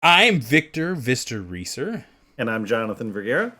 I'm Victor Vister Reeser. And I'm Jonathan Vergara.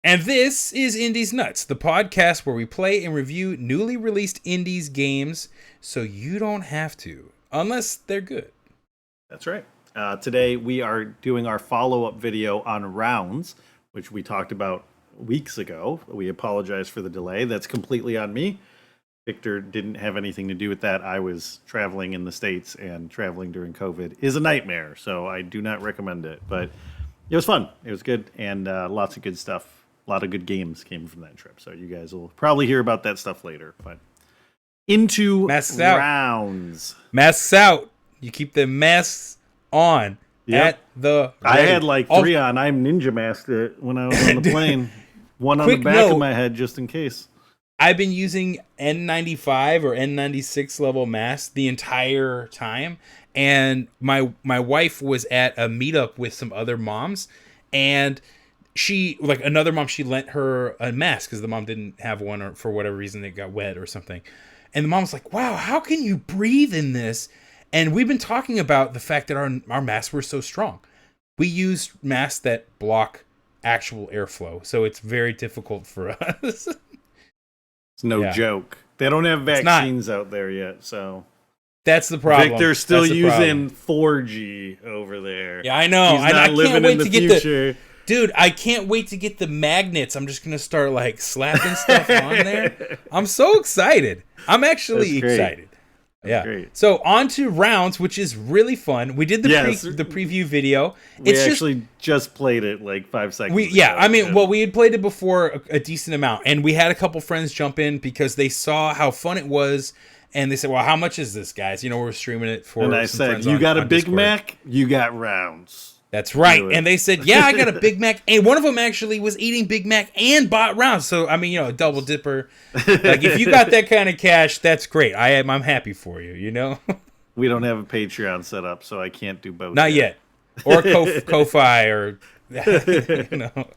And this is Indies Nuts, the podcast where we play and review newly released indies games so you don't have to, unless they're good. That's right. Today we are doing our follow-up video on Rounds, which we talked about weeks ago. We apologize for the delay. That's completely on me. Victor didn't have anything to do with that. I was traveling in the States, and traveling during COVID is a nightmare, so I do not recommend it. But it was fun. It was good, and lots of good stuff. A lot of good games came from that trip, so you guys will probably hear about that stuff later. But into Masks out. Rounds. Masks out. You keep the masks on at the I ready. had like three on. I ninja masked it when I was on the plane. One on the back of my head just in case. I've been using N95 or N96 level masks the entire time. And my wife was at a meetup with some other moms. And she, like another mom, she lent her a mask because the mom didn't have one, or for whatever reason it got wet or something. And the mom was like, wow, how can you breathe in this? And we've been talking about the fact that our masks were so strong. We use masks that block actual airflow. So it's very difficult for us. It's no joke. They don't have vaccines out there yet, so that's the problem. Victor's still using 4G over there. Yeah, I know. He's not living in the future. Dude, I can't wait to get the magnets. I'm just gonna start like slapping stuff on there. I'm so excited. I'm actually excited. Yeah. Great. So on to Rounds, which is really fun. We did the preview video. We actually just played it like 5 seconds ago. I mean, well, we had played it before a decent amount, and we had a couple friends jump in because they saw how fun it was, and they said, well, how much is this, guys? You know, we're streaming it for. And I said, you got a Big Mac, you got Rounds. That's right. And they said, yeah, I got a Big Mac. And one of them actually was eating Big Mac and bought Rounds. So, I mean, you know, a double dipper. Like, if you got that kind of cash, that's great. I'm happy for you, you know? We don't have a Patreon set up, so I can't do both. Not yet. Or Ko-Fi or, you know.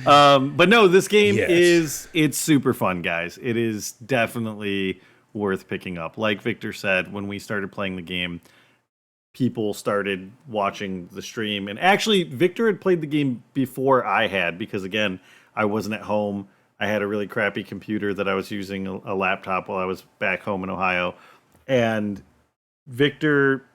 But no, this game it's super fun, guys. It is definitely worth picking up. Like Victor said, when we started playing the game, people started watching the stream. And actually, Victor had played the game before I had, because, again, I wasn't at home. I had a really crappy computer that I was using, a laptop, while I was back home in Ohio. And Victor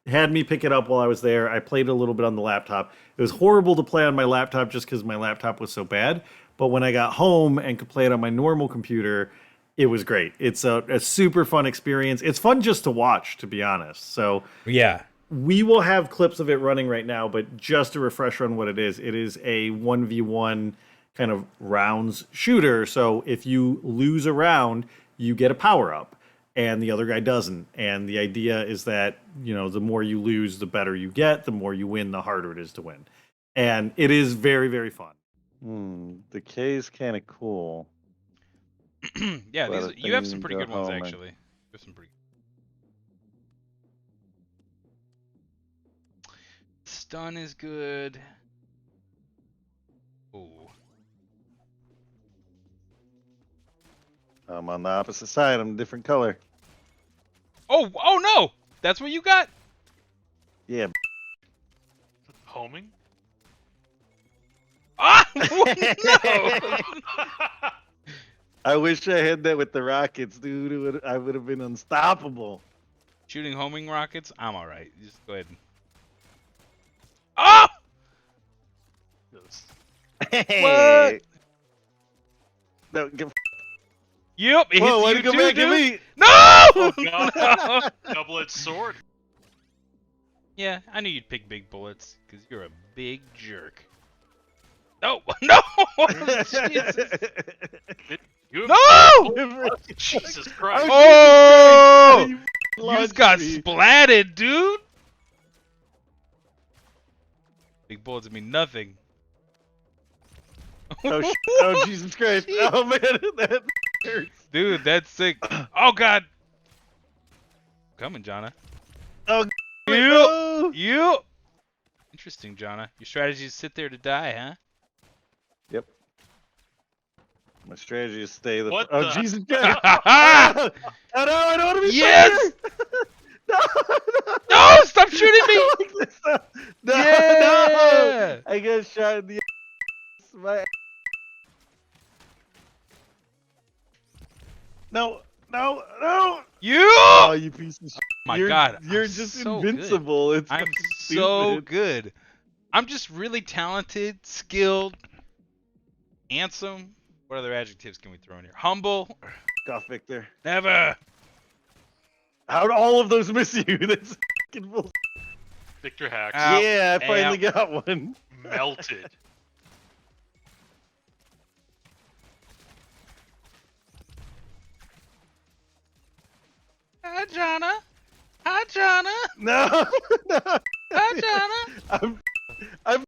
had me pick it up while I was there. I played a little bit on the laptop. It was horrible to play on my laptop just because my laptop was so bad. But when I got home and could play it on my normal computer, it was great. It's a super fun experience. It's fun just to watch, to be honest. So yeah, we will have clips of it running right now, but just a refresher on what it is a 1v1 kind of rounds shooter. So if you lose a round, you get a power-up, and the other guy doesn't. And the idea is that, you know, the more you lose, the better you get. The more you win, the harder it is to win. And it is very, very fun. The K is kind of cool. Yeah, you have some pretty good ones, actually. You have some pretty. Stun is good. Ooh. I'm on the opposite side. I'm a different color. Oh no! That's what you got? Yeah. Homing? Ah! No! I wish I had that with the rockets, dude. I would have been unstoppable. Shooting homing rockets? I'm alright. Just go ahead and... Oh! Hey! What? No, give... Yep, it Whoa, why'd hits you you go back too, at dude. me? No! Oh, God. Double-edged sword. Yeah, I knew you'd pick big bullets, because you're a big jerk. No! No! Jesus. No! Jesus Christ. Oh! You just got splatted, dude! Big bullets mean nothing. Oh, Jesus Christ. Oh, man, that hurts. Dude, that's sick. Oh, God. Coming, Jonna. Oh, You. Interesting, Jonna. Your strategy is sit there to die, huh? Yep. My strategy is stay the. What Oh, the- Jesus Christ. Oh, no, I don't want to be Yes! No, No, stop shooting me! Like this. No, Yes! shot in the my No, no, no! You! Oh, you piece of shit. My you're, God, You're I'm just so good. invincible. It's I'm fucking so stupid. good. I'm just really talented, skilled, handsome. What other adjectives can we throw in here? Humble. Off, Victor. Never. How'd all of those miss you? That's fucking bull. Victor Hacks Ow. Yeah, I finally Ow. got one. melted. Hi, Jonna. Hi, Jonna. No, no. Hi, Jonna. I'm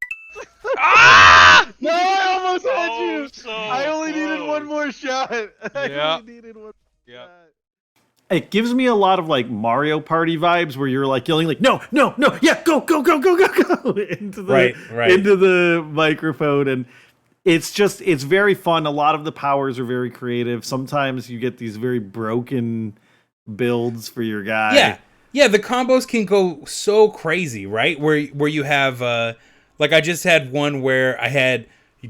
Ah! no, I almost had Oh, you. so I only needed close. one more shot. I Yeah. only needed one. Yeah. Shot. It gives me a lot of like Mario Party vibes where you're like yelling like no, no, no, yeah, go, go, go, go, go, go into the Right. into the microphone, and it's very fun. A lot of the powers are very creative. Sometimes you get these very broken builds for your guy. Yeah, the combos can go so crazy, right? Where you have like I just had one where I had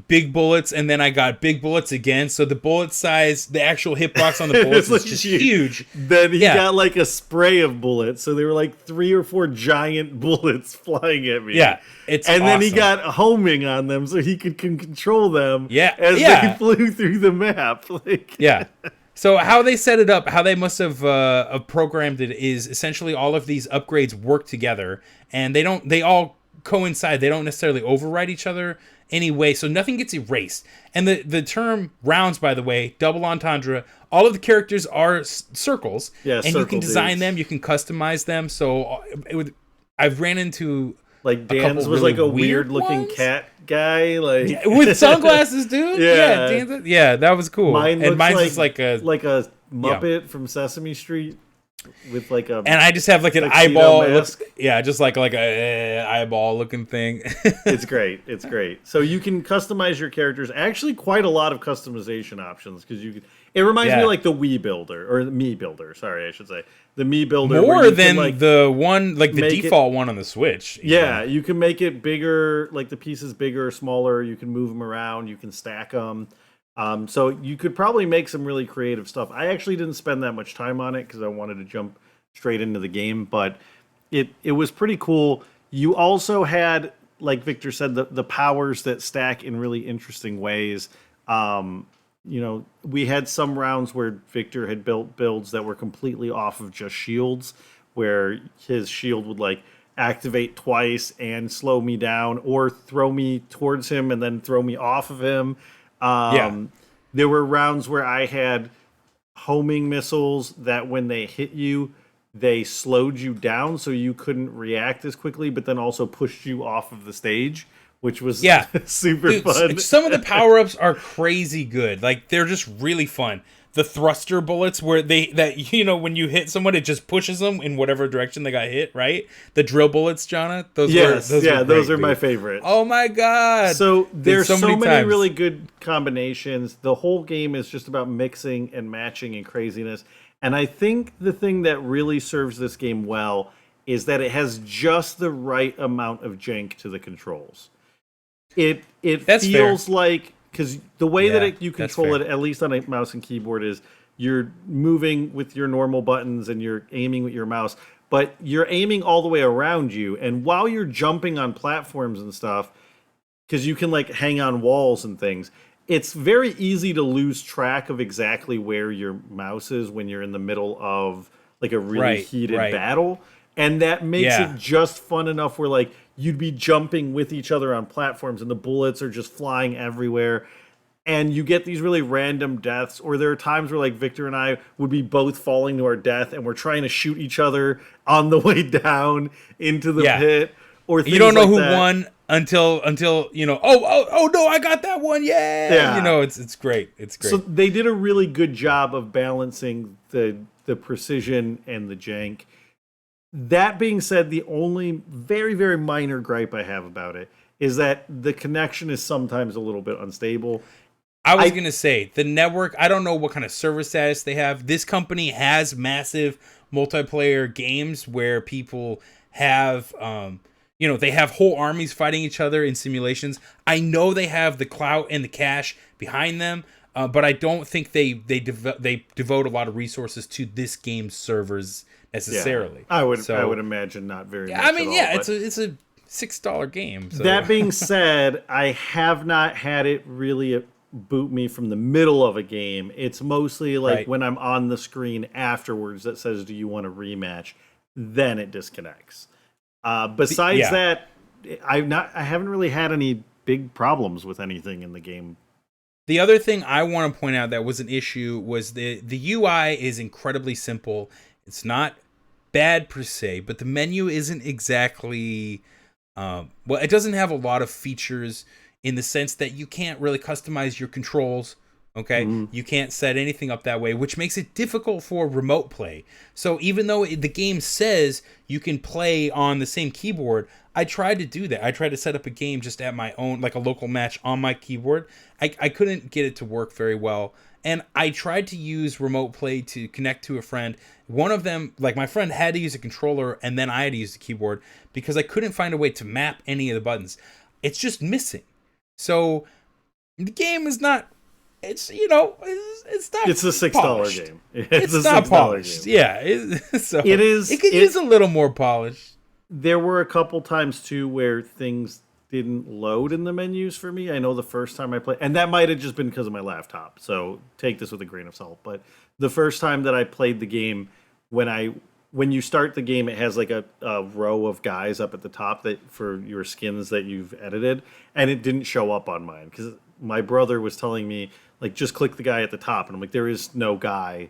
big bullets and then I got big bullets again. So the bullet size, the actual hitbox on the bullets It's is just like huge. Then he Yeah. got like a spray of bullets, so there were like 3 or 4 giant bullets flying at me. Yeah, it's and then he awesome. got homing on them, so he could control them. Yeah, as yeah. they flew through the map. Like, Yeah. So how they set it up, how they must have programmed it is essentially all of these upgrades work together, and they all coincide. They don't necessarily override each other anyway, so nothing gets erased. And the term rounds, by the way, double entendre. All of the characters are circles, Yeah, and you circle can design dudes. them, you can customize them. So I've ran into like couple Dan's was really like a weird weird-looking ones? cat guy, like with sunglasses, dude. Yeah. Dan's, yeah, that was cool. Mine And looks mine's just like a Muppet from Sesame Street with like a. and I just have like an tuxedo eyeball. mask. Yeah, just like a eyeball looking thing. It's great. It's great. So you can customize your characters. Actually, quite a lot of customization options because you. It reminds me Yeah. of like the Wii Builder or the Me Builder. Sorry, I should say the Me Builder. where More you can, than like, the one, like the make it- default one on the Switch. Yeah, you can make it bigger, like the pieces bigger or smaller. You can move them around. You can stack them. So you could probably make some really creative stuff. I actually didn't spend that much time on it because I wanted to jump straight into the game, but it was pretty cool. You also had, like Victor said, the powers that stack in really interesting ways. We had some rounds where Victor had built builds that were completely off of just shields, where his shield would like activate twice and slow me down or throw me towards him and then throw me off of him. There were rounds where I had homing missiles that when they hit you, they slowed you down so you couldn't react as quickly, but then also pushed you off of the stage, which was super Dude, fun. some of the power-ups are crazy good. Like they're just really fun. The thruster bullets where when you hit someone, it just pushes them in whatever direction they got hit, right? The drill bullets, Jonna? Those Those great, are my dude. favorite. Oh my god. So there's so many times. really good combinations. The whole game is just about mixing and matching and craziness. And I think the thing that really serves this game well is that it has just the right amount of jank to the controls. It That's feels like, because the way Yeah, that you that's control fair. it, at least on a mouse and keyboard, is you're moving with your normal buttons and you're aiming with your mouse, but you're aiming all the way around you. And while you're jumping on platforms and stuff, because you can like hang on walls and things, it's very easy to lose track of exactly where your mouse is when you're in the middle of like a really heated battle. And that makes it just fun enough where like you'd be jumping with each other on platforms and the bullets are just flying everywhere. And you get these really random deaths, or there are times where like Victor and I would be both falling to our death and we're trying to shoot each other on the way down into the pit. Or you don't know like who that. won until oh no, I got that one. Yeah. It's great. It's great. So they did a really good job of balancing the precision and the jank. That being said, the only very, very minor gripe I have about it is that the connection is sometimes a little bit unstable. I was going to say, the network, I don't know what kind of server status they have. This company has massive multiplayer games where people have, You know, they have whole armies fighting each other in simulations. I know they have the clout and the cash behind them, but I don't think they devote a lot of resources to this game's servers necessarily. I would imagine not very much. I mean, at yeah, all, it's a $6 game. So. That being said, I have not had it really boot me from the middle of a game. It's mostly like Right. when I'm on the screen afterwards that says, "Do you want a rematch?" Then it disconnects. Besides Yeah. that, I haven't really had any big problems with anything in the game. The other thing I want to point out that was an issue was the UI is incredibly simple. It's not bad per se, but the menu isn't exactly well, it doesn't have a lot of features in the sense that you can't really customize your controls. Okay, you can't set anything up that way, which makes it difficult for remote play. So even though the game says you can play on the same keyboard, I tried to do that. I tried to set up a game just at my own, like a local match on my keyboard. I couldn't get it to work very well. And I tried to use remote play to connect to a friend. One of them, like my friend, had to use a controller and then I had to use the keyboard because I couldn't find a way to map any of the buttons. It's just missing. So the game is not... It's, you know, it's not. It's a $6 polished. game. It's a not $6 polished. game. Yeah, so It is- It could use a little more polish. There were a couple times too where things didn't load in the menus for me. I know the first time I played, and that might have just been because of my laptop. So take this with a grain of salt. But the first time that I played the game, when you start the game, it has like a row of guys up at the top that for your skins that you've edited, and it didn't show up on mine because my brother was telling me like just click the guy at the top, and I'm like, there is no guy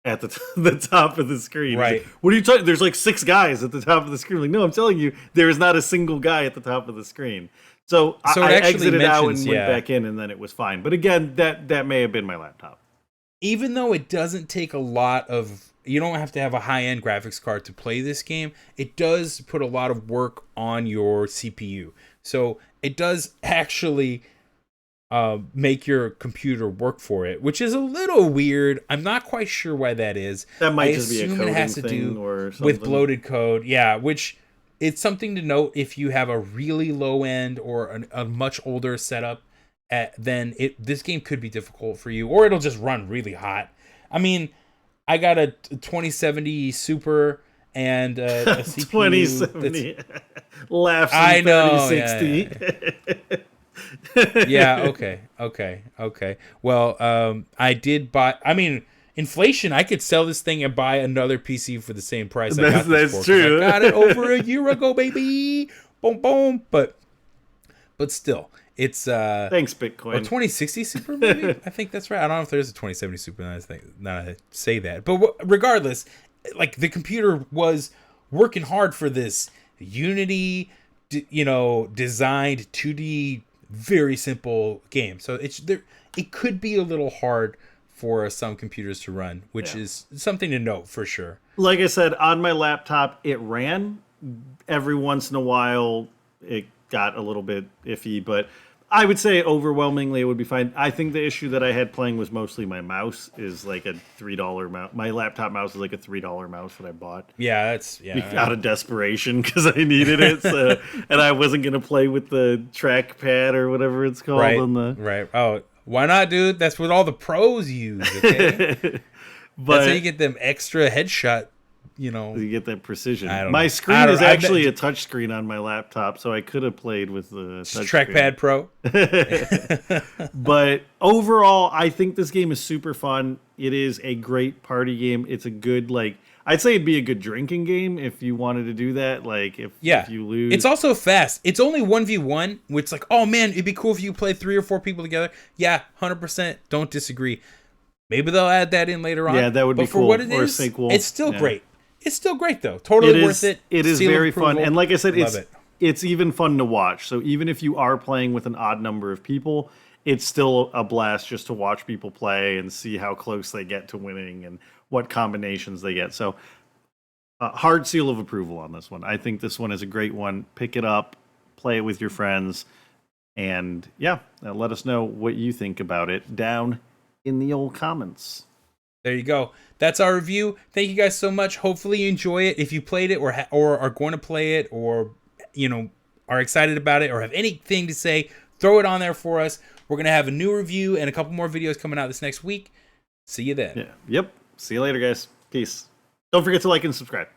at the top of the screen. He's Right. like, what are you talking? There's like 6 guys at the top of the screen. I'm like, no, I'm telling you, there is not a single guy at the top of the screen. So So it I actually exited out and mentions- went yeah. back in, and then it was fine. But again, that may have been my laptop. Even though it doesn't take a lot of, you don't have to have a high-end graphics card to play this game, it does put a lot of work on your CPU. So it does actually make your computer work for it, which is a little weird. I'm not quite sure why that is. That might I just be a assume coding it has to thing do or something. with bloated code. Yeah, which it's something to note if you have a really low end or a much older setup. Then this game could be difficult for you, or it'll just run really hot. I mean, I got a 2070 Super and a CPU 2070 laughs in I know, 3060. yeah, okay. Well, I did buy. I mean, inflation. I could sell this thing and buy another PC for the same price. I got this That's for, 'cause true. I got it over a year ago, baby. Boom, boom. But still, it's Thanks, Bitcoin. a 2060 Super. Maybe I think that's right. I don't know if there's a 2070 Super. Now I say that, but regardless, like the computer was working hard for this Unity, designed 2D. Very simple game, so it could be a little hard for some computers to run, which is something to note for sure. Like I said, on my laptop, it ran. Every once in a while, it got a little bit iffy, but I would say overwhelmingly it would be fine. I think the issue that I had playing was mostly my mouse is like a $3 mouse. My laptop mouse is like a $3 mouse that I bought. Yeah, that's Out of desperation because I needed it, so, and I wasn't gonna play with the trackpad or whatever it's called right, on the. right. Oh, why not, dude? That's what all the pros use. Okay, But that's how you get them extra headshot. you get that precision. I don't My know. screen is actually a touch screen on my laptop, so I could have played with the touch Trackpad Pro. But overall, I think this game is super fun. It is a great party game. It's a good, I'd say it'd be a good drinking game if you wanted to do that. Like, if you lose. It's also fast. It's only 1v1, which like, oh man, it'd be cool if you play 3 or 4 people together. Yeah, 100%. Don't disagree. Maybe they'll add that in later on. Yeah, that would be but for cool. what it Or a is, sequel. it's still Yeah. great. It's still great though. Totally worth it. It is Seal of very fun. approval. And like I said, Love it. it's even fun to watch. So even if you are playing with an odd number of people, it's still a blast just to watch people play and see how close they get to winning and what combinations they get. So hard seal of approval on this one. I think this one is a great one. Pick it up, play it with your friends, and let us know what you think about it down in the old comments. There you go. That's our review. Thank you guys so much. Hopefully you enjoy it. If you played it or are going to play it or are excited about it or have anything to say, throw it on there for us. We're going to have a new review and a couple more videos coming out this next week. See you then. Yeah. Yep. See you later, guys. Peace. Don't forget to like and subscribe.